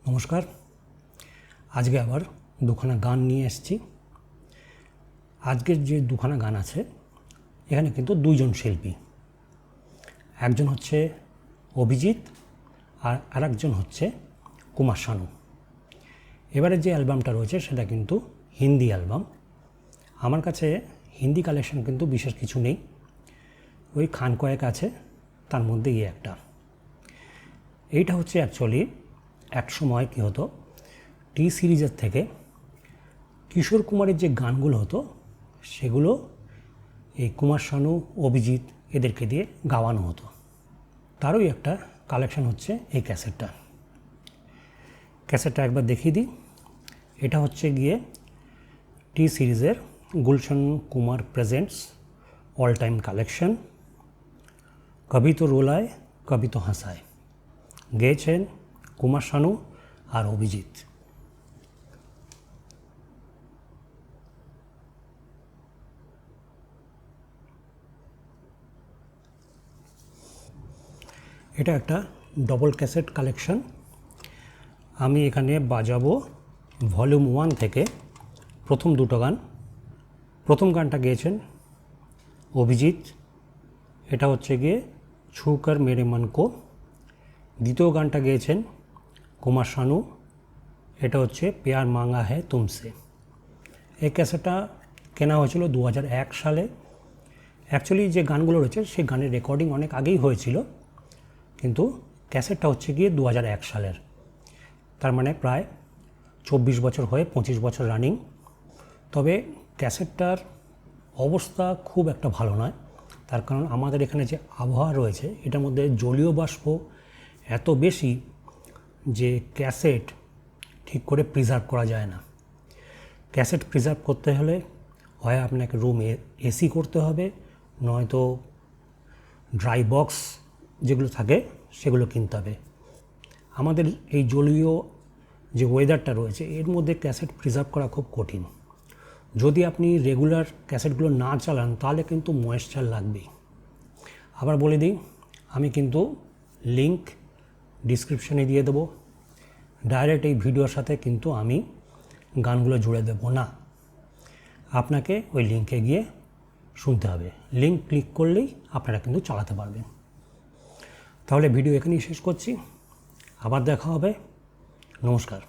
নমস্কার। আজকে আবার দুখানা গান নিয়ে এসেছি। আজকের যে দুখানা গান আছে এখানে কিন্তু দুইজন শিল্পী, একজন হচ্ছে অভিজিৎ আর আরেকজন হচ্ছে কুমার শানু। এবারে যে অ্যালবামটা রয়েছে সেটা কিন্তু হিন্দি অ্যালবাম। আমার কাছে হিন্দি কালেকশন কিন্তু বিশেষ কিছু নেই, ওই খান কয়েক আছে, তার মধ্যে একটা। এইটা হচ্ছে অ্যাকচুয়ালি এক সময় কী হতো, টি সিরিজের থেকে কিশোর কুমারের যে গানগুলো হতো সেগুলো এই কুমার শানু, অভিজিৎ এদেরকে দিয়ে গাওয়ানো হতো। তারই একটা কালেকশন হচ্ছে এই ক্যাসেটটা একবার দেখিয়ে দিই। এটা হচ্ছে গিয়ে টি সিরিজের Gulshan Kumar presents all time collection, কবি তো রোলায় কবি তো হাসায়। গেয়েছেন কুমার শানু আর অভিজিৎ। এটা একটা ডবল ক্যাসেট কালেকশন। আমি এখানে বাজাবো ভলিউম 1 থেকে প্রথম দুটো গান। প্রথম গানটা গেয়েছেন অভিজিৎ, এটা হচ্ছে গিয়ে ছুকর মেরে মন কো। দ্বিতীয় গানটা গেয়েছেন কুমার শানু, এটা হচ্ছে প্যার মাঙ্গা হ্যায় তুমসে। এই ক্যাসেটটা কেনা হয়েছিল 2001 সালে। অ্যাকচুয়ালি যে গানগুলো রয়েছে সেই গানের রেকর্ডিং অনেক আগেই হয়েছিল, কিন্তু ক্যাসেটটা হচ্ছে গিয়ে 2001 সালের, তার মানে প্রায় 24 বছর হয়ে 25 বছর রানিং। তবে ক্যাসেটটার অবস্থা খুব একটা ভালো নয়, তার কারণ আমাদের এখানে যে আবহাওয়া রয়েছে এটার মধ্যে জলীয় বাষ্প এত বেশি যে ক্যাসেট ঠিক করে প্রিজার্ভ করা যায় না। ক্যাসেট প্রিজার্ভ করতে হলে হয় আপনাকে রুমে এসি করতে হবে, নয়তো ড্রাই বক্স যেগুলো থাকে সেগুলো কিনতে হবে। আমাদের এই জলীয় যে ওয়েদারটা রয়েছে এর মধ্যে ক্যাসেট প্রিজার্ভ করা খুব কঠিন। যদি আপনি রেগুলার ক্যাসেটগুলো না চালান তাহলে কিন্তু ময়েশ্চার লাগবেই। আবার বলে দিই, আমি কিন্তু লিংক ডিসক্রিপশনে দিয়ে দেবো। ডাইরেক্ট এই ভিডিওর সাথে কিন্তু আমি গানগুলো জুড়ে দেব না, আপনাকে ওই লিঙ্কে গিয়ে শুনতে হবে। লিঙ্ক ক্লিক করলেই আপনারা কিন্তু চালাতে পারবেন। তাহলে ভিডিও এখানেই শেষ করছি, আবার দেখা হবে। নমস্কার।